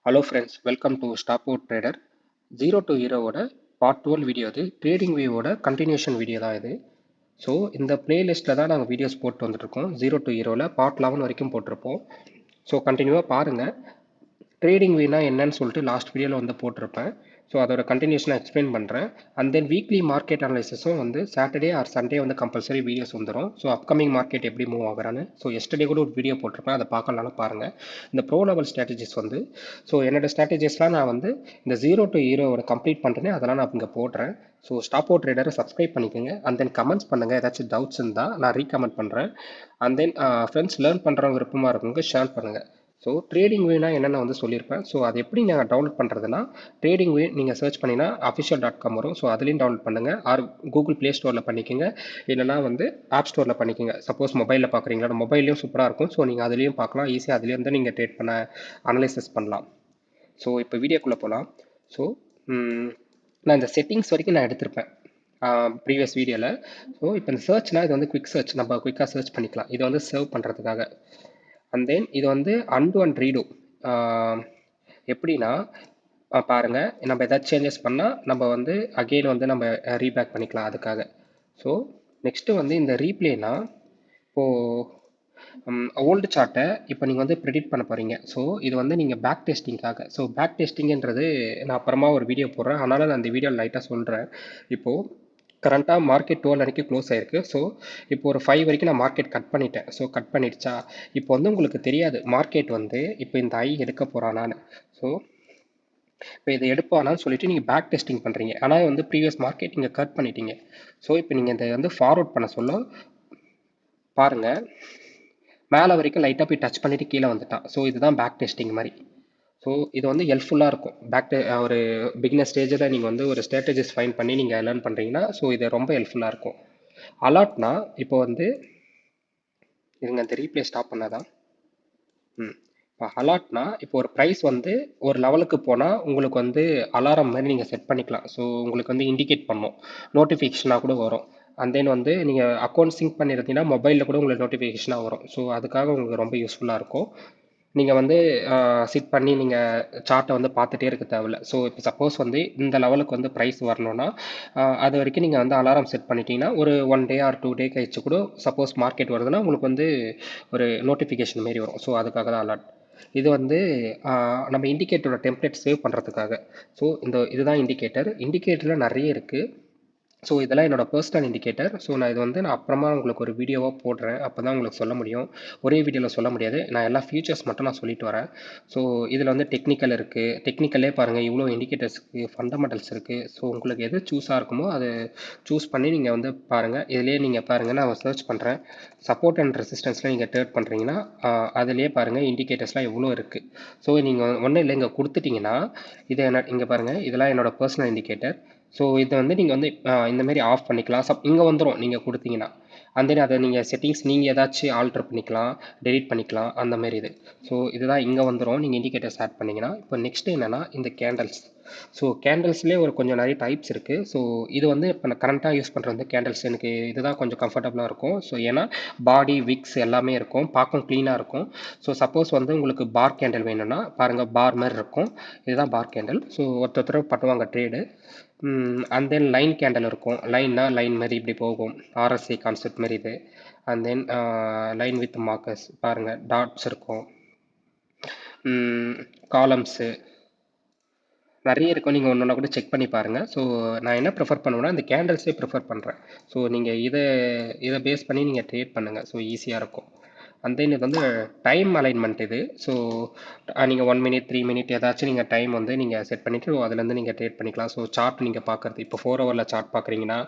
Hello friends, welcome to Stopout Trader. 0 to Hero ஓட part 12 video இது trading வியூவோட continuation video தான் இது. So இந்த பிளேலிஸ்ட்டில் தான் நாங்கள் வீடியோஸ் போட்டு வந்துட்டுருக்கோம். 0 to ஹீரோவில் பார்ட் 11 வரைக்கும் போட்டிருப்போம். ஸோ கண்டினியூவாக பாருங்கள். ட்ரேடிங் வியூனா என்னன்னு சொல்லிட்டு லாஸ்ட் வீடியோவில் வந்து போட்டிருப்பேன். ஸோ அதோட கண்டினியூஷனாக எக்ஸ்பிளைன் பண்ணுறேன். அண்ட் தென் வீக்லி மார்க்கெட் அனலைசிஸும் வந்து சாட்டர்டே ஆர் சண்டே வந்து கம்பல்சரி வீடியோஸ் வந்துடும். ஸோ அப்கமிங் மார்க்கெட் எப்படி மூவ் ஆகுறான்னு ஸோ எஸ்டர்டே கூட ஒரு வீடியோ போட்டிருப்பேன், அதை பார்க்கலாம்னு பாருங்கள். இந்த ப்ரோ லெவல் ஸ்ட்ராட்டஜிஸ் வந்து ஸோ என்னோட ஸ்ட்ராட்டஜிஸ்லாம் நான் வந்து இந்த 0 to ஹீரோவோட கம்ப்ளீட் பண்ணுறேனே அதெல்லாம் நான் இங்கே போடுறேன். ஸோ ஸ்டாப் அவுட் ட்ரேடரை சப்ஸ்கிரைப் பண்ணிக்கோங்க. அண்ட் தென் கமெண்ட்ஸ் பண்ணுங்கள், ஏதாச்சும் டவுட்ஸ் இருந்தால் நான் ரீகமெண்ட் பண்ணுறேன். அண்ட் தென் ஃப்ரெண்ட்ஸ் லேர்ன் பண்ணுறவங்க விருப்பமாக இருக்கவங்க ஷேர் பண்ணுங்கள். ஸோ ட்ரேடிங் வேனா என்னென்ன வந்து சொல்லியிருப்பேன். ஸோ அது எப்படி நீங்கள் டவுன்லோட் பண்ணுறதுனா ட்ரேடிங் வே நீங்கள் சர்ச் பண்ணினா official.com வரும். ஸோ அதுலேயும் டவுன்லோட் பண்ணுங்கள். ஆர் கூகுள் ப்ளே ஸ்டோரில் பண்ணிக்கோங்க, இல்லைனா வந்து ஆப் ஸ்டோரில் பண்ணிக்கோங்க. சப்போஸ் மொபைலில் பார்க்குறீங்களா, மொபைல்லையும் சூப்பராக இருக்கும். ஸோ நீங்கள் அதுலேயும் பார்க்கலாம், ஈஸியாக அதுலேயும் வந்து நீங்கள் ட்ரேட் பண்ண அனலைசிஸ் பண்ணலாம். ஸோ இப்போ வீடியோக்குள்ளே போகலாம். ஸோ நான் இந்த செட்டிங்ஸ் வரைக்கும் நான் எடுத்திருப்பேன் ப்ரீவியஸ் வீடியோவில். ஸோ இப்போ இந்த சர்ச்னால் இது வந்து குவிக் சர்ச், நம்ம குயிக்காக சர்ச் பண்ணிக்கலாம். இது வந்து சர்வ் பண்ணுறதுக்காக. அண்ட் தென் இது வந்து அன்டு அண்ட் ரீடு எப்படின்னா பாருங்கள், நம்ம எதாச்சும் சேஞ்சஸ் பண்ணால் நம்ம வந்து அகெயின் வந்து நம்ம ரீபேக் பண்ணிக்கலாம் அதுக்காக. ஸோ நெக்ஸ்ட்டு வந்து இந்த ரீப்ளேனா இப்போது ஓல்டு சார்ட்டை இப்போ நீங்கள் வந்து ப்ரெடிக்ட் பண்ண போகிறீங்க. ஸோ இது வந்து நீங்கள் பேக் டெஸ்டிங்காக. ஸோ பேக் டெஸ்டிங்கிறது நான் அப்புறமா ஒரு வீடியோ போடுறேன், அதனால் நான் அந்த வீடியோ லைட்டாக சொல்கிறேன். இப்போது கரண்ட்டாக மார்க்கெட் 12 வரைக்கும் க்ளோஸ் ஆயிருக்கு. ஸோ இப்போ ஒரு 5 வரைக்கும் நான் மார்க்கெட் கட் பண்ணிட்டேன். ஸோ கட் பண்ணிடுச்சா, இப்போ வந்து உங்களுக்கு தெரியாது மார்க்கெட் வந்து இப்போ இந்த ஐ எடுக்க போகிறானான்னு. ஸோ இப்போ இதை எடுப்பானான்னு சொல்லிட்டு நீங்கள் பேக் டெஸ்டிங் பண்ணுறீங்க. ஆனால் வந்து ப்ரீவியஸ் மார்க்கெட் நீங்கள் கட் பண்ணிட்டீங்க. ஸோ இப்போ நீங்கள் இதை வந்து ஃபார்வர்ட் பண்ண சொல்ல பாருங்கள், மேலே வரைக்கும் லைட்டாக போய் டச் பண்ணிவிட்டு கீழே வந்துட்டான். ஸோ இதுதான் பேக் டெஸ்டிங் மாதிரி. ஸோ இது வந்து ஹெல்ப்ஃபுல்லாக இருக்கும். ஒரு பிகினர் ஸ்டேஜில் நீங்கள் வந்து ஒரு ஸ்ட்ராட்டஜிஸ் ஃபைன் பண்ணி நீங்கள் லேர்ன் பண்ணுறீங்கன்னா ஸோ இது ரொம்ப ஹெல்ப்ஃபுல்லாக இருக்கும். அலாட்னா இப்போ வந்து இதுங்க அந்த ரீப்ளே ஸ்டாப் பண்ணாதான். இப்போ அலாட்னா இப்போ ஒரு ப்ரைஸ் வந்து ஒரு லெவலுக்கு போனால் உங்களுக்கு வந்து அலாரம் மாதிரி நீங்கள் செட் பண்ணிக்கலாம். ஸோ உங்களுக்கு வந்து இண்டிகேட் பண்ணும், நோட்டிஃபிகேஷனாக கூட வரும். அண்ட் தென் வந்து நீங்கள் அக்கௌண்ட் சிங்க் பண்ணியிருந்தீங்கன்னா மொபைலில் கூட உங்களுக்கு நோட்டிஃபிகேஷனாக வரும். ஸோ அதுக்காக உங்களுக்கு ரொம்ப யூஸ்ஃபுல்லாக இருக்கும். நீங்கள் வந்து சிட் பண்ணி நீங்கள் சார்ட்டை வந்து பார்த்துட்டே இருக்க தேவையில்ல. ஸோ இப்போ சப்போஸ் வந்து இந்த லெவலுக்கு வந்து ப்ரைஸ் வரணும்னா அது வரைக்கும் நீங்கள் வந்து அலாரம் செட் பண்ணிட்டீங்கன்னா ஒரு 1 டே ஆர் 2 டே கழிச்சு கூட சப்போஸ் மார்க்கெட் வருதுன்னா உங்களுக்கு வந்து ஒரு நோட்டிஃபிகேஷன் மாரி வரும். ஸோ அதுக்காக தான் அலாட். இது வந்து நம்ம இண்டிகேட்டரோட டெம்ப்ளேட் சேவ் பண்ணுறதுக்காக. ஸோ இதுதான் இண்டிகேட்டர். இண்டிகேட்டரில் நிறைய இருக்குது. ஸோ இதெல்லாம் என்னோட பர்சனல் இண்டிகேட்டர். ஸோ நான் அப்புறமா உங்களுக்கு ஒரு வீடியோவாக போடுறேன், அப்போ தான் உங்களுக்கு சொல்ல முடியும். ஒரே வீடியோவில் சொல்ல முடியாது. நான் எல்லா ஃபீச்சர்ஸ் மட்டும் நான் சொல்லிட்டு வரேன். ஸோ இதில் வந்து டெக்னிக்கல் இருக்குது. டெக்னிக்கல்லே பாருங்கள் இவ்வளோ இண்டிகேட்டர்ஸ் இருக்குது, ஃபண்டமெண்டல்ஸ் இருக்குது. ஸோ உங்களுக்கு எது சூஸாக இருக்குமோ அதை சூஸ் பண்ணி நீங்கள் வந்து பாருங்கள். இதிலே நீங்கள் பாருங்கள், நான் சர்ச் பண்ணுறேன். சப்போர்ட் அண்ட் ரெசிஸ்டன்ஸில் நீங்கள் ட்ரேட் பண்ணுறீங்கன்னா அதிலே பாருங்கள் இண்டிகேட்டர்ஸ்லாம் எவ்வளோ இருக்குது. ஸோ நீங்கள் ஒன்றும் இல்லை, இங்கே கொடுத்துட்டிங்கன்னா இதை இங்கே பாருங்கள், இதெல்லாம் என்னோட பர்சனல் இண்டிகேட்டர். ஸோ இதை வந்து நீங்கள் வந்து இந்தமாரி ஆஃப் பண்ணிக்கலாம். இங்கே வந்துடும் நீங்கள் கொடுத்தீங்கன்னா. அண்ட் தென் அதை நீங்கள் செட்டிங்ஸ் நீங்கள் ஏதாச்சும் ஆல்டர் பண்ணிக்கலாம், டெலிட் பண்ணிக்கலாம், அந்த மாதிரி இது. ஸோ இதுதான் இங்கே வந்துடும் நீங்கள் இண்டிகேட்டர்ஸ் ஆட் பண்ணிங்கன்னா. இப்போ நெக்ஸ்ட் என்னென்னா இந்த கேண்டல்ஸ். ஸோ கேண்டல்ஸ்லேயே ஒரு கொஞ்சம் நிறைய டைப்ஸ் இருக்குது. ஸோ இது வந்து இப்போ நான் கரண்ட்டாக யூஸ் பண்ணுற வந்து கேண்டல்ஸ் எனக்கு இதுதான் கொஞ்சம் கம்ஃபர்டபுளாக இருக்கும். ஸோ ஏன்னா பாடி விக்ஸ் எல்லாமே இருக்கும், பார்க்கும் க்ளீனாக இருக்கும். ஸோ சப்போஸ் வந்து உங்களுக்கு பார் கேண்டல் வேணும்னா பாருங்கள், பார் மாதிரி இருக்கும். இதுதான் பார் கேண்டல். ஸோ ஒருத்தர் பண்ணுவாங்க trade. And then line candle இருக்கும். லைன்னா லைன் மாதிரி இப்படி போகும், ஆர்எஸ்ஐ கான்செப்ட் மாதிரி இது. And then line with markers பாருங்கள், டாட்ஸ் இருக்கும், காலம்ஸு நிறைய இருக்கும். நீங்கள் ஒன்று ஒன்றா கூட செக் பண்ணி பாருங்கள். ஸோ நான் என்ன ப்ரிஃபர் பண்ணுவேன்னா இந்த கேண்டல்ஸே ப்ரிஃபர் பண்ணுறேன். ஸோ நீங்கள் இதை பேஸ் பண்ணி நீங்கள் ட்ரேட் பண்ணுங்கள். ஸோ ஈஸியாக இருக்கும். அண்ட் தென் இது வந்து டைம் அலைன்மெண்ட் இது. ஸோ நீங்கள் 1 மினிட் 3 மினிட் ஏதாச்சும் நீங்கள் டைம் வந்து நீங்கள் செட் பண்ணிவிட்டு அதுலேருந்து நீங்கள் ட்ரேட் பண்ணிக்கலாம். ஸோ சார்ட் நீங்கள் பார்க்குறது இப்போ 4 ஹவரில் சார்ட் பார்க்குறீங்கன்னா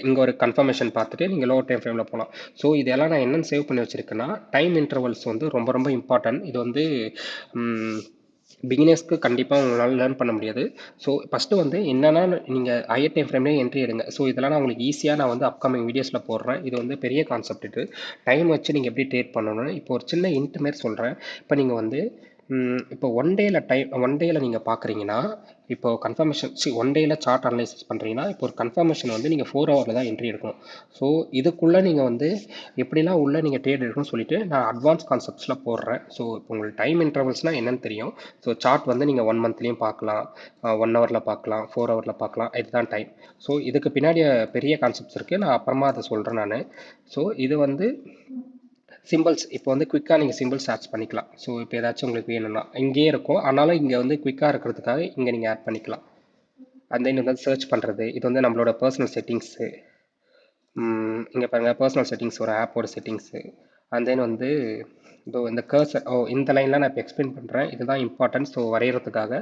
இங்கே ஒரு கன்ஃபர்மேஷன் பார்த்துட்டு நீங்கள் லோ டைம் ஃப்ரேமில் போகலாம். ஸோ இதெல்லாம் நான் என்னென்னு சேவ் பண்ணி வச்சுருக்கேன்னா டைம் இன்டர்வல்ஸ் வந்து ரொம்ப ரொம்ப இம்பார்ட்டன்ட். இது வந்து பிகினர்ஸ்க்கு கண்டிப்பாக உங்களால் லேர்ன் பண்ண முடியாது. ஸோ ஃபஸ்ட்டு வந்து என்னென்னா நீங்கள் ஹையர் டைம் ஃப்ரேம்லேயே என்ட்ரி எடுங்க. ஸோ இதெல்லாம் நான் உங்களுக்கு ஈஸியாக நான் வந்து அப்கமிங் வீடியோஸில் போடுறேன். இது வந்து பெரிய கான்செப்ட். இது டைம் வச்சு நீங்கள் எப்படி ட்ரேட் பண்ணணும்னு இப்போ ஒரு சின்ன இன்ட் மாரி சொல்கிறேன். இப்போ நீங்கள் வந்து இப்போ ஒன் டேயில் நீங்கள் பார்க்குறீங்கன்னா, இப்போ கன்ஃபர்மேஷன் ஒன் டேயில் சார்ட் அனலைசிஸ் பண்ணுறீங்கன்னா, இப்போ ஒரு கன்ஃபர்மேஷன் வந்து நீங்கள் 4 ஹவரில் தான் என்ட்ரி எடுக்கணும். ஸோ இதுக்குள்ளே நீங்கள் வந்து எப்படிலாம் உள்ளே நீங்கள் ட்ரேட் எடுக்கணும்னு சொல்லிட்டு நான் அட்வான்ஸ் கான்செப்ட்ஸில் போடுறேன். ஸோ இப்போ உங்களுக்கு டைம் இன்டர்வல்ஸ்னால் என்னன்னு தெரியும். ஸோ சார்ட் வந்து நீங்கள் 1 மந்த்லேயும் பார்க்கலாம், 1 ஹவரில் பார்க்கலாம், 4 ஹவரில் பார்க்கலாம். இதுதான் டைம். ஸோ இதுக்கு பின்னாடி பெரிய கான்செப்ட்ஸ் இருக்குது. நான் அப்புறமா அதை சொல்கிறேன் நான். ஸோ இது வந்து சிம்பிள்ஸ் இப்போ வந்து குயிக்காக நீங்கள் சிம்பிள்ஸ் ஆட் பண்ணிக்கலாம். ஸோ இப்போ ஏதாச்சும் உங்களுக்கு வேணும்னா இங்கேயே இருக்கும், ஆனாலும் இங்கே வந்து குயிக்காக இருக்கிறதுக்காக இங்கே நீங்கள் ஆட் பண்ணிக்கலாம். அண்ட் தென் வந்து சர்ச் பண்ணுறது, இது வந்து நம்மளோட பர்சனல் செட்டிங்ஸு. இங்கே பாருங்கள், பர்சனல் செட்டிங்ஸ் ஒரு ஆப்போட செட்டிங்ஸு. அண்ட் தென் வந்து இதோ இந்த கர்சர், இந்த லைன்லாம் நான் இப்போ எக்ஸ்பிளைன் பண்ணுறேன். இதுதான் இம்பார்ட்டன்ட். ஸோ வரைகிறதுக்காக.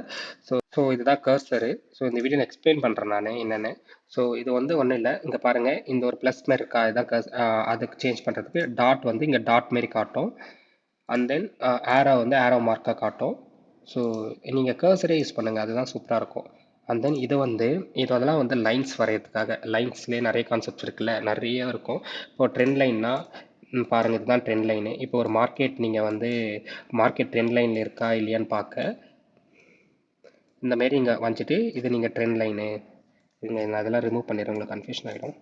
ஸோ இதுதான் கர்சரு. ஸோ இந்த வீடியோ எக்ஸ்பிளைன் பண்ணுறேன் நான் என்னென்னு. ஸோ இது வந்து ஒன்றும் இல்லை, இங்கே பாருங்கள், இந்த ஒரு ப்ளஸ் மாரி இருக்கா, இதுதான் அதுக்கு சேஞ்ச் பண்ணுறதுக்கு டாட் வந்து இங்கே டாட் மாரி காட்டும். அண்ட் தென் ஆரோ வந்து ஆரோ மார்க்காக காட்டும். ஸோ நீங்கள் கர்சரே யூஸ் பண்ணுங்கள், அதுதான் சூப்பராக இருக்கும். அண்ட் தென் இதெல்லாம் வந்து லைன்ஸ் வரைகிறதுக்காக. லைன்ஸ்லேயே நிறைய கான்செப்ட்ஸ் இருக்குல்ல, நிறைய இருக்கும். இப்போ ட்ரெண்ட் லைன்னா பாருங்கள், இதுதான் ட்ரெண்ட் லைனு. இப்போ ஒரு மார்க்கெட் நீங்கள் வந்து மார்க்கெட் ட்ரெண்ட் லைனில் இருக்கா இல்லையான்னு பார்க்க இந்த மாரி இங்கே வந்துட்டு இது நீங்கள் ட்ரெண்ட் லைனு இங்கே நான் அதெல்லாம் ரிமூவ் பண்ணிடுறேன், உங்களுக்கு கன்ஃபியூஷன் ஆகிடும்.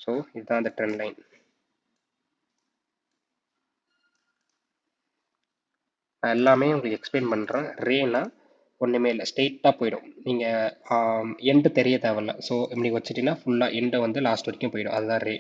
ஸோ இதுதான் அந்த ட்ரெண்ட் லைன். நான் எல்லாமே உங்களுக்கு எக்ஸ்பிளைன் பண்ணுறேன். ரேனா ஒன்றுமே இல்லை, ஸ்ட்ரெயிட்டாக போயிடும். நீங்கள் எண்டு தெரிய தேவையில்ல. ஸோ இப்படி வச்சுட்டிங்கன்னா ஃபுல்லாக எண்டை வந்து லாஸ்ட் வரைக்கும் போயிடும். அதுதான் ரே.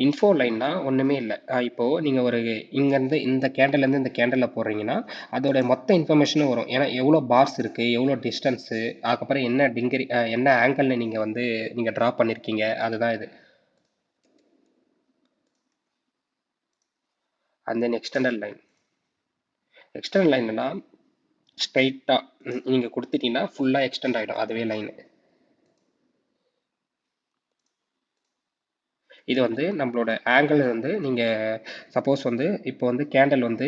இன்ஃபோ லைன்னா ஒன்றுமே இல்லை. இப்போது நீங்கள் ஒரு இங்கேருந்து இந்த கேண்டல்லேருந்து இந்த கேண்டலில் போடுறீங்கன்னா அதோட மொத்த இன்ஃபர்மேஷனும் வரும். ஏன்னா எவ்வளோ பார்ஸ் இருக்குது, எவ்வளோ டிஸ்டன்ஸு, அதுக்கப்புறம் என்ன டிகிரி, என்ன ஆங்கிளில் நீங்கள் வந்து நீங்கள் ட்ரா பண்ணியிருக்கீங்க, அதுதான் இது. அண்ட் தென் எக்ஸ்டெண்டட் லைன்னா ஸ்ட்ரைட்டாக நீங்கள் கொடுத்துட்டீங்கன்னா ஃபுல்லாக எக்ஸ்டெண்ட் ஆகிடும் அதுவே லைனு. இது வந்து நம்மளோட ஆங்கிள் வந்து நீங்கள் சப்போஸ் வந்து இப்போ வந்து கேண்டல் வந்து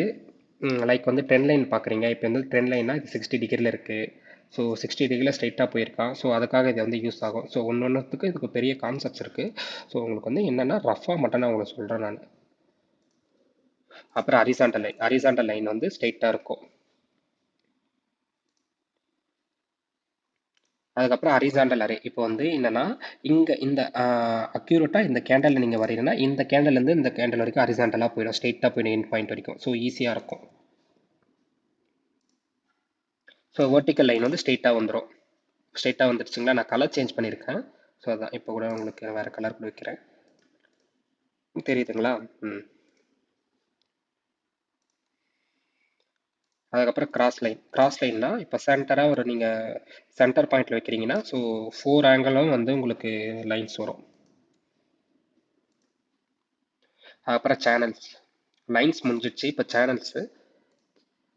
லைக் வந்து ட்ரெண்ட் லைன் பார்க்குறீங்க. இப்போ வந்து ட்ரெண்ட் லைன்னா இது 60 டிகிரியில் இருக்குது. ஸோ 60 டிகிரியில் ஸ்ட்ரைட்டாக போயிருக்கான். ஸோ அதுக்காக இது வந்து யூஸ் ஆகும். ஸோ ஒன்றுத்துக்கு இதுக்கு பெரிய கான்செப்ட்ஸ் இருக்குது. ஸோ உங்களுக்கு வந்து என்னென்னா ரஃபாக மட்டும் நான் உங்களுக்கு சொல்கிறேன் நான். அப்புறம் ஹரிசாண்டல் லைன் வந்து ஸ்ட்ரைட்டாக இருக்கும். அதுக்கப்புறம் ஹரிசாண்டல் அரே. இப்போ வந்து என்னன்னா இங்கே இந்த அக்யூரேட்டாக இந்த கேண்டலில் நீங்கள் வரையினா இந்த கேண்டல்லேருந்து இந்த கேண்டல் வரைக்கும் ஹரிசாண்டலாக போயிடும், ஸ்ட்ரெயிட்டாக போயிடும் எண்ட் பாயிண்ட் வரைக்கும். ஸோ ஈஸியாக இருக்கும். ஸோ வெர்டிக்கல் லைன் வந்து ஸ்ட்ரெயிட்டாக வந்துடும். ஸ்ட்ரெயிட்டாக வந்துடுச்சுங்களா? நான் கலர் சேஞ்ச் பண்ணியிருக்கேன். ஸோ அதான் இப்போ கூட உங்களுக்கு வேறு கலர் கூட வைக்கிறேன், தெரியுதுங்களா? அதுக்கப்புறம் கிராஸ் லைன்னா இப்போ சென்டராக ஒரு நீங்கள் சென்டர் பாயிண்டில் வைக்கிறீங்கன்னா ஸோ 4 ஆங்கிளும் வந்து உங்களுக்கு லைன்ஸ் வரும். அதுக்கப்புறம் சேனல்ஸ் லைன்ஸ் முடிஞ்சிடுச்சு. இப்போ சேனல்ஸு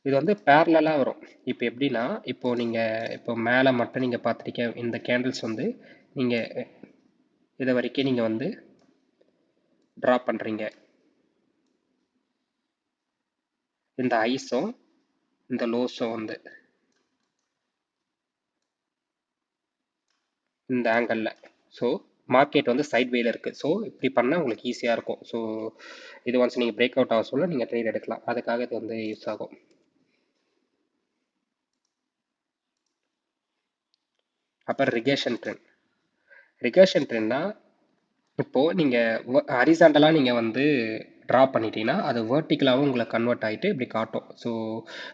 இது வந்து பேரலாக வரும். இப்போ எப்படின்னா இப்போ நீங்கள் இப்போ மேலே மட்டும் நீங்கள் பார்த்துருக்க இந்த கேண்டில்ஸ் வந்து நீங்கள் இதை வரைக்கும் நீங்கள் வந்து ட்ரா பண்ணுறீங்க. இந்த ஐஸும் இந்த லோஸும் வந்து இந்த ஆங்கிளில். ஸோ மார்க்கெட் வந்து சைட் வேல இருக்குது. ஸோ இப்படி பண்ணால் உங்களுக்கு ஈஸியாக இருக்கும். ஸோ இது ஒன்ஸ் நீங்கள் பிரேக் அவுட் ஆக சொல்ல நீங்கள் ட்ரேட் எடுக்கலாம். அதுக்காக இது வந்து யூஸ் ஆகும். அப்புறம் ரிகர்ஷன் ட்ரெண்ட்னா இப்போது நீங்கள் ஹரிசாண்டலாக நீங்கள் வந்து ட்ரா பண்ணிட்டீங்கன்னா அது வேர்ட்டிக்கலாகவும் உங்களுக்கு கன்வெர்ட் ஆகிட்டு இப்படி காட்டும். ஸோ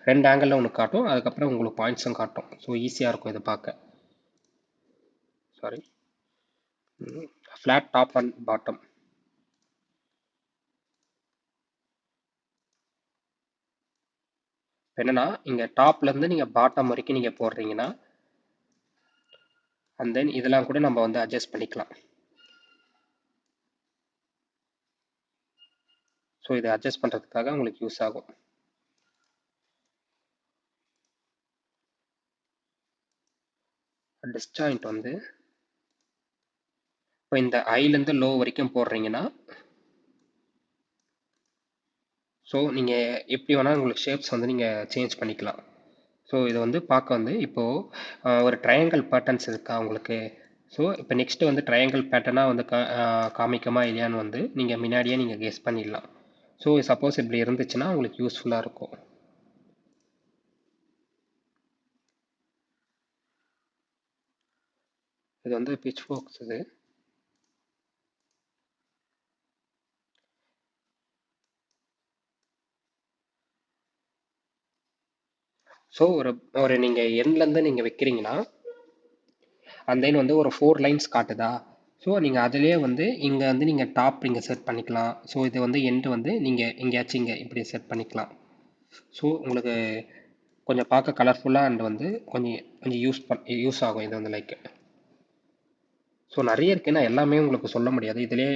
2 ஆங்கிளில் உங்களுக்கு காட்டும். அதுக்கப்புறம் உங்களுக்கு பாயிண்ட்ஸும் காட்டும். ஸோ ஈஸியாக இருக்கும் இது பார்க்க. Sorry, flat top and bottom. என்னன்னா இங்கே டாப்லேருந்து நீங்கள் பாட்டம் வரைக்கும் நீங்கள் போடுறீங்கன்னா அண்ட் தென் இதெல்லாம் கூட நம்ம வந்து அட்ஜஸ்ட் பண்ணிக்கலாம். ஸோ இதை அட்ஜஸ்ட் பண்ணுறதுக்காக உங்களுக்கு யூஸ் ஆகும். டிஸ்ஜாயிண்ட் வந்து இப்போ இந்த ஐலேருந்து லோ வரைக்கும் போடுறீங்கன்னா ஸோ நீங்கள் எப்படி வேணால் உங்களுக்கு ஷேப்ஸ் வந்து நீங்கள் சேஞ்ச் பண்ணிக்கலாம். ஸோ இதை வந்து பார்க்க வந்து இப்போது ஒரு ட்ரையாங்கிள் பேட்டர்ன்ஸ் இருக்கா உங்களுக்கு? ஸோ இப்போ நெக்ஸ்ட் வந்து ட்ரையாங்கிள் பேட்டர்னாக வந்து காமிக்குமா இல்லையான்னு வந்து நீங்கள் முன்னாடியே நீங்கள் கெஸ் பண்ணிடலாம். ஸோ சப்போஸ் இப்படி இருந்துச்சுன்னா உங்களுக்கு யூஸ்ஃபுல்லாக இருக்கும். இது வந்து பிச் ஃபோக்ஸ் இது. ஸோ ஒரு ஒரு நீங்கள் எண்ட்லேருந்து நீங்கள் வைக்கிறீங்கன்னா அந்த தென் வந்து ஒரு 4 லைன்ஸ் காட்டுதா. ஸோ நீங்கள் அதிலே வந்து இங்கே வந்து நீங்கள் டாப் இங்கே செட் பண்ணிக்கலாம். ஸோ இது வந்து எண்டு வந்து நீங்கள் எங்கேயாச்சும் இங்கே இப்படி செட் பண்ணிக்கலாம். ஸோ உங்களுக்கு கொஞ்சம் பார்க்க கலர்ஃபுல்லாக அண்ட் வந்து கொஞ்சம் கொஞ்சம் யூஸ் ஆகும் இது வந்து லைக். ஸோ நிறைய இருக்குது, நான் எல்லாமே உங்களுக்கு சொல்ல முடியாது, இதிலே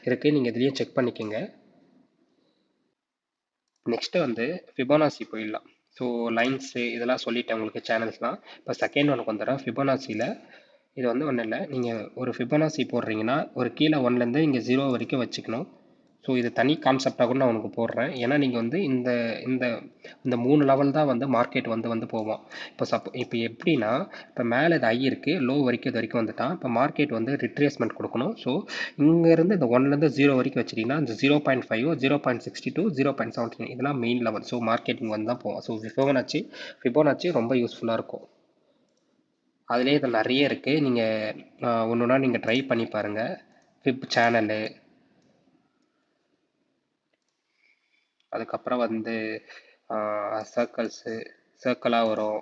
இருக்குது, நீங்கள் இதிலேயே செக் பண்ணிக்கோங்க. நெக்ஸ்ட்டு வந்து ஃபிபோனாசி போயிடலாம். ஸோ லைன்ஸு இதெல்லாம் சொல்லிட்டேன் உங்களுக்கு சேனல்ஸ்லாம். இப்போ செகண்ட் ஒனுக்கு வந்துடுறேன். ஃபிபோனாசியில் இது வந்து ஒன்றும் இல்லை, நீங்கள் ஒரு ஃபிபோனாசி போடுறீங்கன்னா ஒரு கீழே ஒன்லேருந்து இங்கே 0 வரைக்கும் வச்சுக்கணும். ஸோ இது தனி கான்செப்டாக கூட நான் உனக்கு போடுறேன். ஏன்னா நீங்கள் வந்து இந்த இந்த இந்த 3 லெவல் தான் வந்து மார்க்கெட் வந்து வந்து போவோம். இப்போ எப்படின்னா, இப்போ மேலே இது ஐ இருக்குது, லோ வரைக்கும் இது வரைக்கும் வந்துட்டான். இப்போ மார்க்கெட் வந்து ரிட்ரேஸ்மெண்ட் கொடுக்கணும். ஸோ இங்கேருந்து இந்த 1லேருந்து 0 வரைக்கும் வச்சிட்டிங்கன்னா இந்த 0.5 0.62 0.17 இதெல்லாம் மெயின் லெவல். ஸோ மார்க்கெட்டிங் வந்து தான் போவோம். ஸோ ஃபிபோனாச்சி ரொம்ப யூஸ்ஃபுல்லாக இருக்கும். அதுலேயே இது நிறைய இருக்குது, நீங்கள் ஒன்று ஒன்றா நீங்கள் ட்ரை பண்ணி பாருங்கள். ஃபிப் சேனலு, அதுக்கப்புறம் வந்து சர்க்கிளாக வரும்.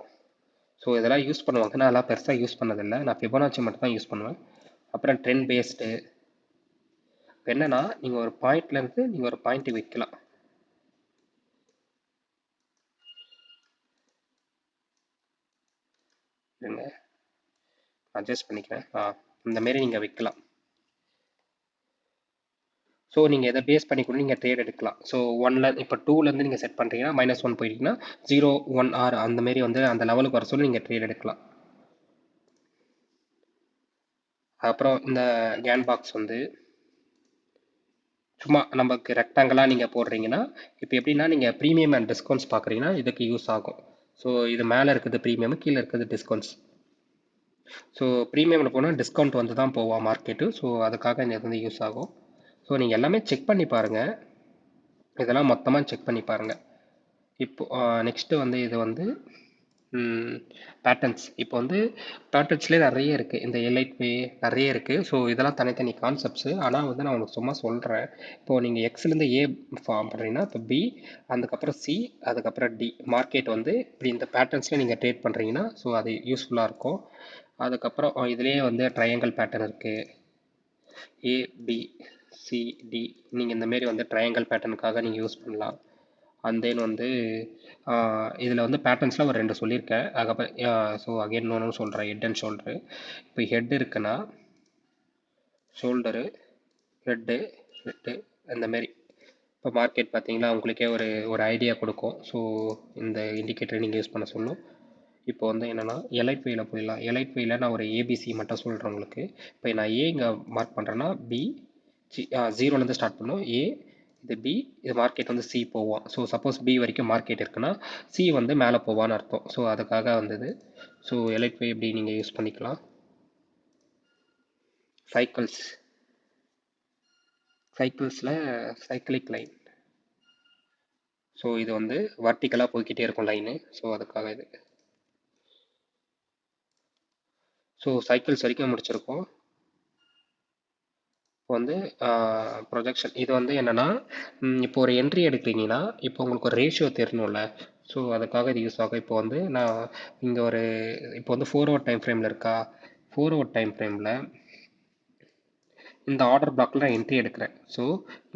ஸோ இதெல்லாம் யூஸ் பண்ணுவாங்க, நான் எல்லாம் பெருசாக யூஸ் பண்ணதில்லை, நான் ஃபிபோனாச்சி மட்டும் தான் யூஸ் பண்ணுவேன். அப்புறம் ட்ரெண்ட் பேஸ்டு. இப்போ என்னென்னா நீங்கள் ஒரு பாயிண்ட்லேருந்து நீங்கள் ஒரு பாயிண்ட்டு வைக்கலாம். இருங்க அட்ஜஸ்ட் பண்ணிக்கிறேன். இந்தமாரி நீங்கள் வைக்கலாம். ஸோ நீங்கள் எதை பேஸ் பண்ணி கூட நீங்கள் ட்ரேட் எடுக்கலாம். ஸோ இப்போ 2லேருந்து நீங்கள் செட் பண்ணுறீங்கன்னா -1 போயிட்டீங்கன்னா 0 1 ஆர் அந்தமாரி வந்து அந்த லெவலுக்கு வர சொல்லி நீங்கள் ட்ரேட் எடுக்கலாம். அப்புறம் இந்த கேன் பாக்ஸ் வந்து சும்மா நமக்கு ரெக்டாங்கிளாக நீங்கள் போடுறீங்கன்னா, இப்போ எப்படின்னா நீங்கள் ப்ரீமியம் அண்ட் டிஸ்கவுண்ட்ஸ் பார்க்குறீங்கன்னா இதுக்கு யூஸ் ஆகும். ஸோ இது மேலே இருக்குது ப்ரீமியம், கீழே இருக்குது டிஸ்கவுண்ட்ஸ். ஸோ ப்ரீமியமில் போனால் டிஸ்கவுண்ட் வந்து தான் போவோம் மார்க்கெட்டு. ஸோ அதுக்காக இந்த இது வந்து யூஸ் ஆகும். ஸோ நீங்கள் எல்லாமே செக் பண்ணி பாருங்கள், இதெல்லாம் மொத்தமாக செக் பண்ணி பாருங்கள். இப்போ நெக்ஸ்ட்டு வந்து இது வந்து பேட்டர்ன்ஸ். இப்போ வந்து பேட்டர்ன்ஸ்லேயே நிறைய இருக்குது, இந்த எலைட் வே நிறைய இருக்குது. ஸோ இதெல்லாம் தனித்தனி கான்செப்ட்ஸு. ஆனால் வந்து நான் உங்களுக்கு சும்மா சொல்கிறேன். இப்போது நீங்கள் எக்ஸ்லேருந்து ஏ ஃபார்ம் பண்ணுறீங்கன்னா இப்போ பி, அதுக்கப்புறம் சி, அதுக்கப்புறம் டி. மார்க்கெட் வந்து இப்படி இந்த பேட்டர்ன்ஸில் நீங்கள் ட்ரேட் பண்ணுறீங்கன்னா ஸோ அது யூஸ்ஃபுல்லாக இருக்கும். அதுக்கப்புறம் இதுலேயே வந்து ட்ரையாங்கிள் பேட்டர்ன் இருக்குது, ஏ பி சி டி. நீங்கள் இந்தமாரி வந்து ட்ரையாங்கிள் பேட்டர்னுக்காக நீங்கள் யூஸ் பண்ணலாம். அண்ட் தென் வந்து இதில் வந்து பேட்டர்ன்ஸ்லாம் ஒரு 2 சொல்லியிருக்கேன். அதுக்கப்புறம் ஸோ அகைன் ஒன்று சொல்கிறேன், ஹெட் அண்ட் ஷோல்டரு. இப்போ ஹெட் இருக்குன்னா ஷோல்டரு, ஹெட்டு இந்தமாரி. இப்போ மார்க்கெட் பார்த்தீங்கன்னா உங்களுக்கே ஒரு ஒரு ஐடியா கொடுக்கும். ஸோ இந்த இண்டிகேட்டர் நீங்கள் யூஸ் பண்ண சொல்லும். இப்போ வந்து என்னென்னா எலைட் வேயில் போயிடலாம். எலைட் வேயில் நான் ஒரு ஏபிசி மட்டும் சொல்கிறேன் உங்களுக்கு. இப்போ நான் ஏ இங்கே மார்க் பண்ணுறேன்னா பி 0லேருந்து ஸ்டார்ட் பண்ணும். ஏ, இது பி, இது மார்க்கெட் வந்து சி போவோம். ஸோ சப்போஸ் பி வரைக்கும் மார்க்கெட் இருக்குன்னா சி வந்து மேலே போவான்னு அர்த்தம். ஸோ அதுக்காக வந்தது. ஸோ எலைட் வே எப்படி நீங்கள் யூஸ் பண்ணிக்கலாம். சைக்கிள்ஸில் சைக்கிளிக் லைன். ஸோ இது வந்து வர்டிக்கலாக போய்கிட்டே இருக்கும் லைனு. ஸோ அதுக்காக இது. ஸோ சைக்கிள்ஸ் வரைக்கும் முடிச்சிருக்கோம். இப்போ வந்து ப்ரொஜெக்ஷன் இது வந்து என்னென்னா, இப்போ ஒரு என்ட்ரி எடுக்கிறீங்கன்னா இப்போ உங்களுக்கு ஒரு ரேஷியோ தெரியணும்ல. ஸோ அதுக்காக இது யூஸ் ஆகும். இப்போ வந்து நான் இங்கே ஒரு இப்போ வந்து 4 ஹவர் டைம் ஃப்ரேமில் இருக்கா, 4 ஹவர் டைம் ஃப்ரேமில் இந்த ஆர்டர் பிளாக்கில் நான் என்ட்ரி எடுக்கிறேன். ஸோ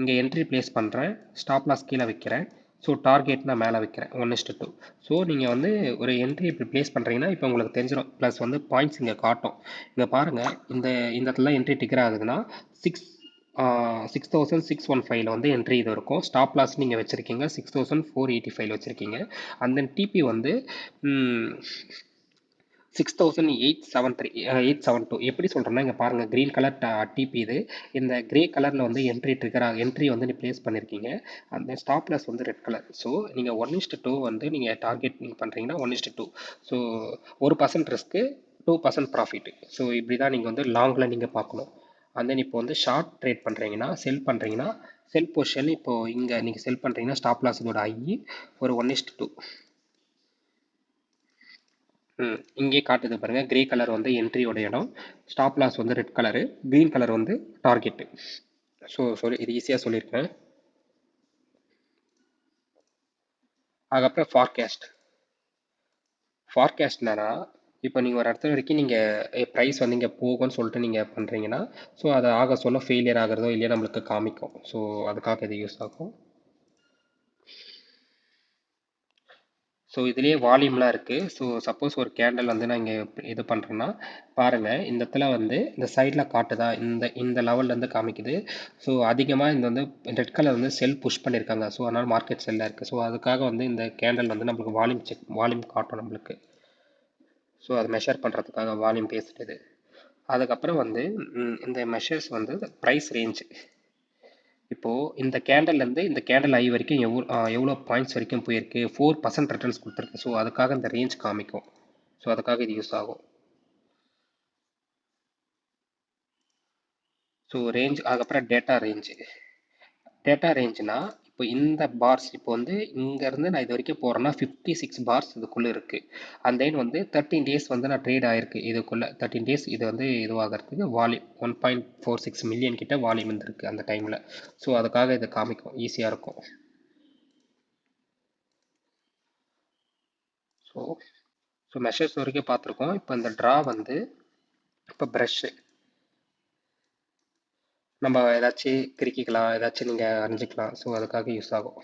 இங்கே என்ட்ரி ப்ளேஸ் பண்ணுறேன், ஸ்டாப் லாஸ் கீழே வைக்கிறேன். ஸோ டார்கெட் நான் மேலே வைக்கிறேன் 1:2. ஸோ நீங்கள் வந்து ஒரு என்ட்ரி இப்படி ப்ளேஸ் பண்ணுறீங்கன்னா இப்போ உங்களுக்கு தெரிஞ்சிடும். ப்ளஸ் வந்து பாயிண்ட்ஸ் இங்கே காட்டும். இங்கே பாருங்கள், இந்த இடத்துல என்ட்ரி டிக்கர் ஆகுதுன்னா 6615 வந்து என்ட்ரி இது இருக்கும். ஸ்டாப் லாஸ் நீங்கள் வச்சுருக்கீங்க 6485 வச்சுருக்கீங்க. அண்ட் தென் டிபி வந்து 6872. எப்படி சொல்கிறேன்னா இங்கே பாருங்கள், க்ரீன் கலர் டிபி இது. இந்த கிரே கலரில் வந்து என்ட்ரி வந்து ப்ளேஸ் பண்ணியிருக்கீங்க. அந்த ஸ்டாப் லாஸ் வந்து ரெட் கலர். ஸோ நீங்கள் 1:2 வந்து நீங்கள் டார்கெட் நீங்கள் பண்ணுறீங்கன்னா 1:2. So 1% risk 2% profit. ஸோ இப்படி தான் நீங்கள் வந்து லாங்கில் நீங்கள் பார்க்கணும். அண்ட் தென் இப்போ வந்து ஷார்ட் ட்ரேட் பண்ணுறீங்கன்னா, செல் பண்ணுறீங்கன்னா, செல் பொசிஷன் இப்போ இங்கே நீங்கள் செல் பண்ணுறீங்கன்னா ஸ்டாப் லாஸ் இதோட ஒரு 1:2. இங்கே காட்டுது பாருங்க, கிரே கலர் வந்து என்ட்ரியோட இடம், ஸ்டாப் லாஸ் வந்து ரெட் கலரு, க்ரீன் கலர் வந்து டார்கெட்டு. ஸோ இது ஈஸியாக சொல்லியிருக்கேன். அதுக்கப்புறம் ஃபார்காஸ்ட்னா இப்போ நீங்கள் ஒரு இடத்துல வரைக்கும் நீங்கள் ப்ரைஸ் வந்து இங்கே போகும்னு சொல்லிட்டு நீங்கள் பண்ணுறீங்கன்னா, ஸோ அதை ஆக சொல்ல ஃபெயிலியர் ஆகிறதோ இல்லையா நம்மளுக்கு காமிக்கும். ஸோ அதுக்காக இது யூஸ் ஆகும். ஸோ இதுலேயே வால்யூம்லாம் இருக்குது. ஸோ சப்போஸ் ஒரு கேண்டில் வந்து நான் இங்கே இது பண்ணுறேன்னா பாருங்கள், இந்த இடத்துல வந்து இந்த சைடில் காட்டுதா, இந்த லெவல்லேருந்து காமிக்குது. ஸோ அதிகமாக இந்த வந்து ரெட் கலர் வந்து செல் புஷ் பண்ணியிருக்காங்க. ஸோ அதனால் மார்க்கெட் செல்லாக இருக்குது. ஸோ அதுக்காக வந்து இந்த கேண்டில் வந்து நம்மளுக்கு வால்யூம் காட்டும் நம்மளுக்கு. ஸோ அதை மெஷர் பண்ணுறதுக்காக வால்யூம் பேசுகிறது. அதுக்கப்புறம் வந்து இந்த மெஷர்ஸ் வந்து ப்ரைஸ் ரேஞ்ச். இப்போது இந்த கேண்டல்லேருந்து இந்த கேண்டல் ஐ வரைக்கும் எவ்வளோ பாயிண்ட்ஸ் வரைக்கும் போயிருக்கு, 4% ரிட்டர்ன்ஸ் கொடுத்துருக்கு. ஸோ அதுக்காக இந்த ரேஞ்ச் காமிக்கும். ஸோ அதுக்காக இது யூஸ் ஆகும். ஸோ ரேஞ்ச், அதுக்கப்புறம் டேட்டா ரேஞ்சுனா இப்போ இந்த பார்ஸ் இப்போ வந்து இங்கேருந்து நான் இது வரைக்கும் போகிறேன்னா 56 பார்ஸ் இதுக்குள்ளே இருக்குது. அந்த தென் வந்து 13 டேஸ் வந்து நான் ட்ரேட் ஆகிருக்கு இதுக்குள்ளே. 13 டேஸ் இது வந்து இதுவாகிறதுக்கு வால்யூம் 1.46 மில்லியன் கிட்ட வால்யூம் இருந்திருக்கு அந்த டைமில். ஸோ அதுக்காக இது காமிக்கும், ஈஸியாக இருக்கும். ஸோ மெஷர்ஸ் வரைக்கும் பார்த்துருக்கோம். இப்போ இந்த ட்ரா வந்து இப்போ ப்ரஷ்ஷு நம்ம ஏதாச்சும் கிறுக்கிக்கலாம், ஏதாச்சும் நீங்கள் அரைஞ்சிக்கலாம். ஸோ அதுக்காக யூஸ் ஆகும்.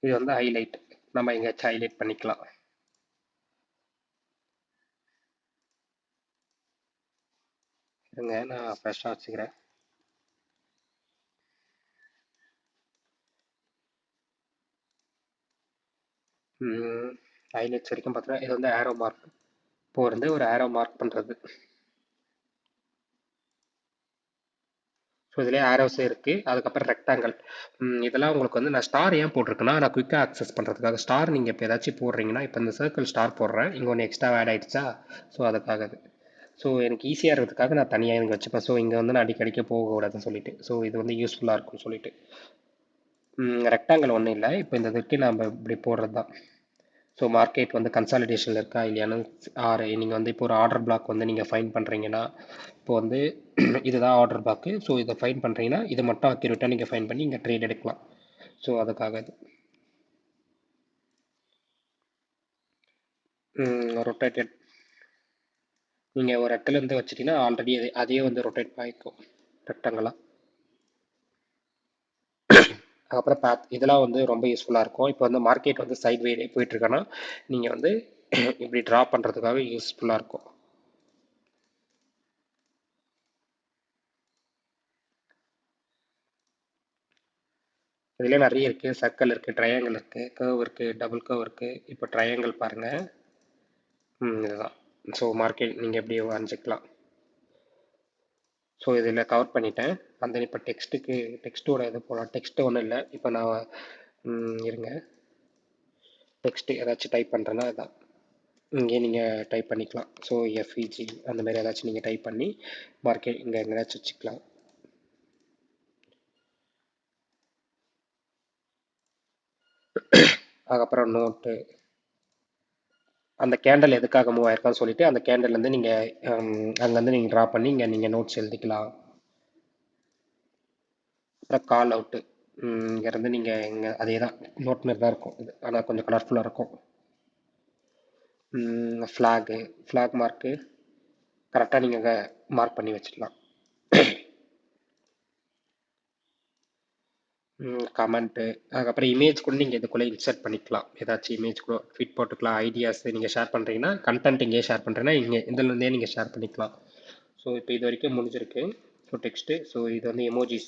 இது வந்து ஹைலைட், நம்ம எங்கேயாச்சும் ஹைலைட் பண்ணிக்கலாம். இருங்க நான் ஃப்ரெஷ்ஷாக வச்சுக்கிறேன். ஹைலைட்ஸ் வரைக்கும் பார்த்தீங்கன்னா இது வந்து ஆரோ மார்க். இப்போ வந்து ஒரு ஆரோ மார்க் பண்ணுறது. ஸோ இதுலேயே ஆரோஸே இருக்குது. அதுக்கப்புறம் ரெக்டாங்கிள். இதெல்லாம் உங்களுக்கு வந்து நான் ஸ்டார் ஏன் போட்டிருக்கேன்னா, நான் குயிக்காக அக்சஸ் பண்ணுறதுக்காக. ஸ்டார் நீங்கள் இப்போ ஏதாச்சும் போடுறீங்கன்னா, இப்போ இந்த சர்க்கிள் ஸ்டார் போடுறேன், இங்கே ஒன்று எக்ஸ்ட்ரா ஆட் ஆகிடுச்சா. ஸோ அதுக்காக அது. ஸோ எனக்கு ஈஸியாக இருக்கிறதுக்காக நான் தனியாக எனக்கு வச்சுப்பேன். ஸோ இங்கே வந்து நான் அடிக்கடிக்க போகக்கூடாதுன்னு சொல்லிட்டு. ஸோ இது வந்து யூஸ்ஃபுல்லாக இருக்கும்னு சொல்லிட்டு. ரெக்டாங்கிள் ஒன்றும் இல்லை, இப்போ இந்த இதுக்கு நம்ம இப்படி போடுறது தான். ஸோ மார்க்கெட் வந்து கன்சாலிடேஷனில் இருக்கா இல்லையானு நீங்கள் வந்து இப்போ ஒரு ஆர்டர் பிளாக் வந்து நீங்கள் ஃபைன் பண்ணுறீங்கன்னா, இப்போ வந்து இதுதான் ஆர்டர் பிளாக்கு. ஸோ இதை ஃபைன் பண்ணுறீங்கன்னா இதை மட்டும் அக்யூரேட்டாக நீங்கள் ஃபைன் பண்ணி இங்கே ட்ரேட் எடுக்கலாம். ஸோ அதுக்காக இது ரொட்டேட்டட். நீங்கள் ஒரு இடத்துல இருந்து வச்சிட்டிங்கன்னா ஆல்ரெடி அதே வந்து ரொட்டேட் ஆகிக்கும் ரெக்டாங்கலாக. அப்புறம் இதெல்லாம் வந்து ரொம்ப யூஸ்ஃபுல்லாக இருக்கும். இப்போ வந்து மார்க்கெட் வந்து சைட் வேலே போயிட்டுருக்கேன்னா நீங்கள் வந்து இப்படி ட்ரா பண்ணுறதுக்காக யூஸ்ஃபுல்லாக இருக்கும். இதுலேயே நிறைய இருக்குது. சர்க்கிள் இருக்குது, ட்ரையாங்கிள் இருக்குது, கர்வ் இருக்குது, டபுள் கர்வ் இருக்குது. இப்போ ட்ரையாங்கிள் பாருங்கள். இதுதான். ஸோ மார்க்கெட் நீங்கள் எப்படி வரைஞ்சிக்கலாம். ஸோ இதில் கவர் பண்ணிட்டேன். அந்த இப்போ டெக்ஸ்ட்டோட இது போகலாம். டெக்ஸ்ட்டு ஒன்றும் இல்லை. இப்போ நான் இருங்க, டெக்ஸ்ட்டு ஏதாச்சும் டைப் பண்ணுறேன்னா இதான் இங்கே நீங்கள் டைப் பண்ணிக்கலாம். ஸோ எஃப்இஜி அந்த மாதிரி ஏதாச்சும் நீங்கள் டைப் பண்ணி மார்க்கெட் இங்கே எங்கேயாச்சும் வச்சுக்கலாம். அதுக்கப்புறம் நோட்டு, அந்த கேண்டல் எதுக்காக மூவ் ஆயிருக்கான்னு சொல்லிட்டு அந்த கேண்டல்லேருந்து நீங்கள் அங்கேருந்து நீங்கள் ட்ரா பண்ணி இங்கே நீங்கள் நோட்ஸ் எழுதிக்கலாம். அப்புறம் கால் அவுட்டு, இங்கேருந்து நீங்கள் இங்கே அதே தான் நோட் மாதிரி தான் இருக்கும் இது, ஆனால் கொஞ்சம் கலர்ஃபுல்லாக இருக்கும். ஃப்ளாக் மார்க்கு கரெக்டாக நீங்கள் மார்க் பண்ணி வச்சுக்கலாம். கமெண்ட்டு, அதுக்கப்புறம் இமேஜ் கூட நீங்கள் இதுக்குள்ளே இன்சர்ட் பண்ணிக்கலாம். ஏதாச்சும் இமேஜ் கூட ஃபிட் போட்டுக்கலாம். ஐடியாஸ் நீங்கள் ஷேர் பண்ணுறீங்கன்னா, கண்டென்ட் இங்கே ஷேர் பண்ணுறேன்னா இங்கே இதுலேருந்தே நீங்கள் ஷேர் பண்ணிக்கலாம். ஸோ இப்போ இது வரைக்கும் முடிஞ்சிருக்கு. ஸோ டெக்ஸ்ட்டு, ஸோ இது வந்து எமோஜிஸ்,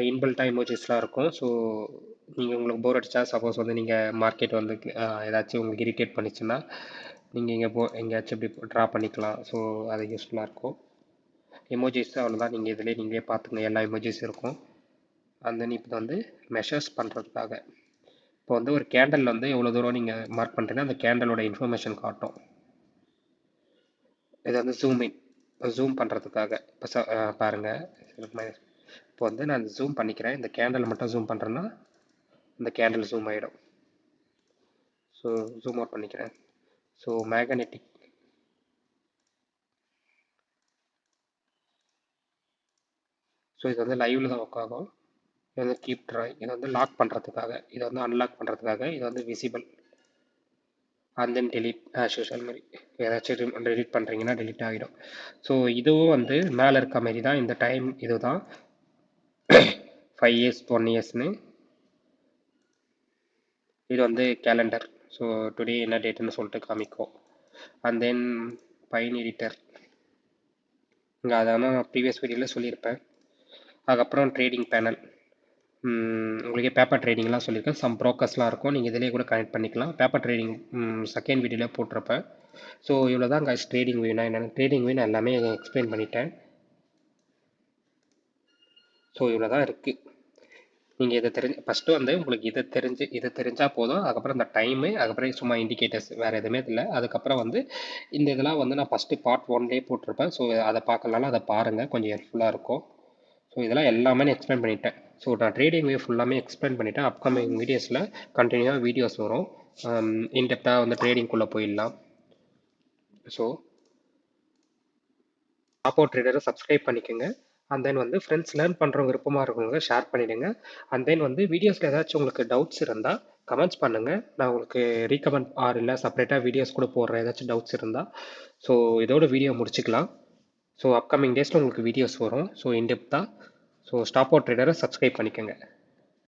இன்பில்ட்டாக எமோஜிஸ்லாம் இருக்கும். ஸோ நீங்கள் உங்களுக்கு போர் அடித்தா, சப்போஸ் வந்து நீங்கள் மார்க்கெட் வந்து ஏதாச்சும் உங்களுக்கு இரிட்டேட் பண்ணிச்சுன்னா நீங்கள் எங்கேயாச்சும் இப்படி ட்ரா பண்ணிக்கலாம். ஸோ அது யூஸ்ஃபுல்லாக இருக்கும். எமோஜிஸ் அவ்வளோதான், நீங்கள் இதிலே நீங்களே பார்த்துங்க, எல்லா எமோஜிஸ் இருக்கும். அண்ட் தென் இப்போ வந்து மெஷர்ஸ் பண்ணுறதுக்காக இப்போ வந்து ஒரு கேண்டல் வந்து எவ்வளோ தூரம் நீங்கள் மார்க் பண்ணுறீங்கன்னா அந்த கேண்டலோட இன்ஃபர்மேஷன் காட்டும். இது வந்து ஜூம் பண்ணுறதுக்காக இப்போ பாருங்கள். இப்போ வந்து நான் ஜூம் பண்ணிக்கிறேன், இந்த கேண்டலை மட்டும் ஜூம் பண்ணுறேன்னா இந்த கேண்டில் ஜூம் ஆகிடும். ஸோ ஜூம் அவுட் பண்ணிக்கிறேன். ஸோ மேக்னெட்டிக், ஸோ இது வந்து லைவில் தான் ஒர்க் ஆகும். இது வந்து கீப் ட்ராயிங், இது வந்து லாக் பண்ணுறதுக்காக, இதை வந்து அன்லாக் பண்ணுறதுக்காக, இது வந்து visible. And then delete as usual மாதிரி ஏதாச்சும் டெலிட் பண்ணுறீங்கன்னா டெலிட் ஆகிடும். ஸோ இதுவும் வந்து மேலே இருக்க மாதிரி தான், இந்த டைம் இது தான் 5 years 1 yearsனு. இது வந்து கேலண்டர். ஸோ டுடே என்ன டேட்டுன்னு சொல்லிட்டு காமிக்கும். அண்ட் தென் பைன் எடிட்டர், இங்கே அதான் நான் ப்ரீவியஸ் வீடியோவில் சொல்லியிருப்பேன். அதுக்கப்புறம் ட்ரேடிங் பேனல், உங்களுக்கே பேப்பர் ட்ரேடிங்லாம் சொல்லியிருக்கேன், சம் ப்ரோக்கர்ஸ்லாம் இருக்கும், நீங்கள் இதிலே கூட கனெக்ட் பண்ணிக்கலாம். பேப்பர் ட்ரேடிங் செகண்ட் வீடியோவில் போட்டிருப்பேன். ஸோ இவ்வளோ தான் கைஸ் ட்ரேடிங் வியூனா என்னென்னு, ட்ரேடிங் வியூ நான் எல்லாமே எக்ஸ்பிளைன் பண்ணிட்டேன். ஸோ இவ்வளோ தான் இருக்குது. நீங்கள் இதை ஃபஸ்ட்டு வந்து உங்களுக்கு இதை தெரிஞ்சால் போதும். அதுக்கப்புறம் இந்த டைமு, அதுக்கப்புறம் சும்மா இண்டிகேட்டர்ஸ், வேறு எதுவுமே இல்லை. அதுக்கப்புறம் வந்து இந்த இதெல்லாம் வந்து நான் ஃபஸ்ட்டு பார்ட் 1லேயே போட்டிருப்பேன். ஸோ அதை பார்க்கலனாலும் அதை பாருங்கள், கொஞ்சம் ஹெல்ப்ஃபுல்லாக இருக்கும். ஸோ இதெல்லாம் எல்லாமே நான் எக்ஸ்பிளைன் பண்ணிட்டேன். ஸோ நான் ட்ரேடிங் வே ஃபுல்லாமே எக்ஸ்பிளைன் பண்ணிட்டேன். அப்கமிங் வீடியோஸில் கண்டினியூவாக வீடியோஸ் வரும். இன்டெப்த்தாக வந்து ட்ரேடிங்குள்ளே போயிடலாம். ஸோ சப்போர்ட் ட்ரேடரை சப்ஸ்கிரைப் பண்ணிக்கோங்க. அண்ட் தென் வந்து ஃப்ரெண்ட்ஸ் லேர்ன் பண்ணுறவங்க விருப்பமாக இருக்கவங்க ஷேர் பண்ணிவிடுங்க. அண்ட் தென் வந்து வீடியோஸில் ஏதாச்சும் உங்களுக்கு டவுட்ஸ் இருந்தால் கமெண்ட்ஸ் பண்ணுங்கள், நான் உங்களுக்கு ரீகமெண்ட் ஆர் இல்லை செப்பரேட்டாக வீடியோஸ் கூட போடுறேன் ஏதாச்சும் டவுட்ஸ் இருந்தால். ஸோ இதோட வீடியோ முடிச்சுக்கலாம். ஸோ அப்கமிங் டேஸில் உங்களுக்கு வீடியோஸ் வரும். ஸோ இன்டெப்த்தாக. ஸோ ஸ்டாப் அவுட் ட்ரேடரை சப்ஸ்கிரைப் பண்ணிக்கோங்க.